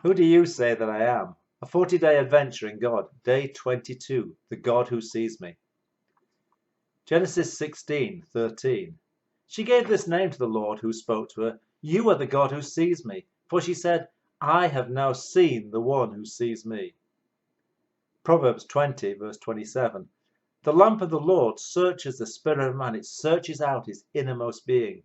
Who do you say that I am? A 40-day adventure in God. Day 22. The God who sees me. Genesis 16:13. She gave this name to the Lord who spoke to her. You are the God who sees me. For she said, I have now seen the one who sees me. Proverbs 20, verse 27. The lamp of the Lord searches the spirit of man. It searches out his innermost being.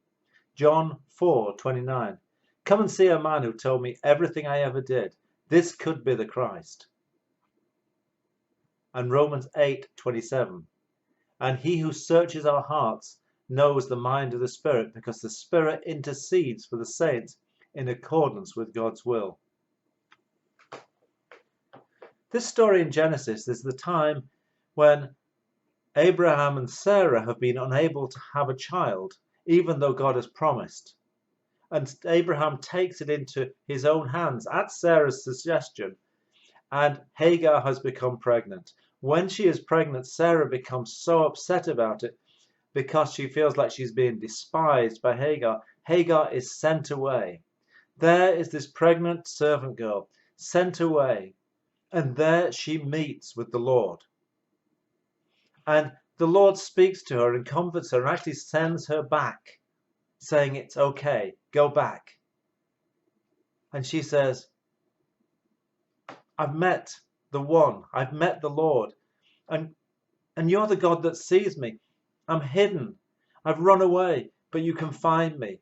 John 4:29. Come and see a man who told me everything I ever did. This could be the Christ. And Romans 8:27. And he who searches our hearts knows the mind of the Spirit, because the Spirit intercedes for the saints in accordance with God's will. This story in Genesis is the time when Abraham and Sarah have been unable to have a child, even though God has promised. And Abraham takes it into his own hands at Sarah's suggestion, and Hagar has become pregnant. When she is pregnant, Sarah becomes so upset about it because she feels like she's being despised by Hagar. Hagar is sent away. There is this pregnant servant girl sent away, and there she meets with the Lord. And the Lord speaks to her and comforts her and actually sends her back, saying it's okay, go back. And she says, I've met the one, I've met the Lord, and you're the God that sees me. I'm hidden, I've run away, but you can find me.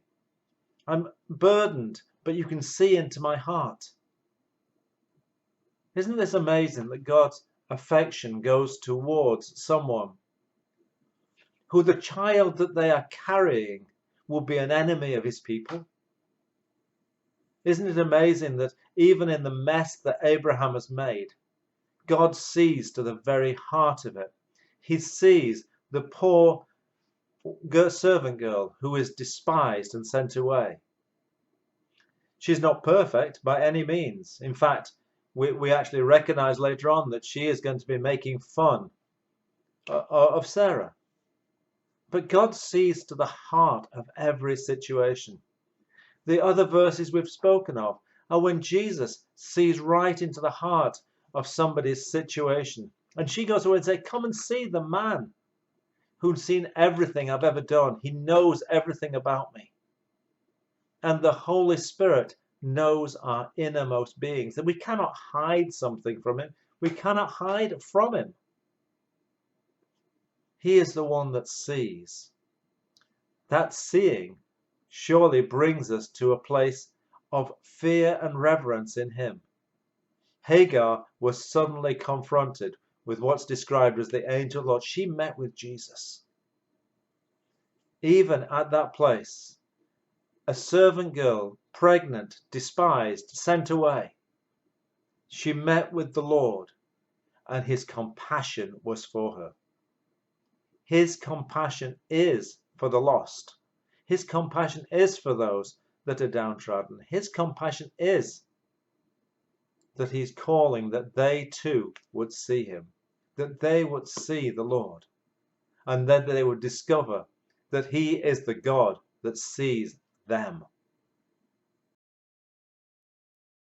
I'm burdened, but you can see into my heart. Isn't this amazing that God's affection goes towards someone who the child that they are carrying will be an enemy of his people? Isn't it amazing that even in the mess that Abraham has made, God sees to the very heart of it? He sees the poor servant girl who is despised and sent away. She's not perfect by any means. In fact, we actually recognize later on that she is going to be making fun of Sarah. But God sees to the heart of every situation. The other verses we've spoken of are when Jesus sees right into the heart of somebody's situation. And she goes away and says, come and see the man who's seen everything I've ever done. He knows everything about me. And the Holy Spirit knows our innermost beings. That we cannot hide something from him. We cannot hide from him. He is the one that sees. That seeing surely brings us to a place of fear and reverence in him. Hagar was suddenly confronted with what's described as the angel of the Lord. She met with Jesus. Even at that place, a servant girl, pregnant, despised, sent away, she met with the Lord, and his compassion was for her. His compassion is for the lost. His compassion is for those that are downtrodden. His compassion is that he's calling that they too would see him, that they would see the Lord, and that they would discover that he is the God that sees them.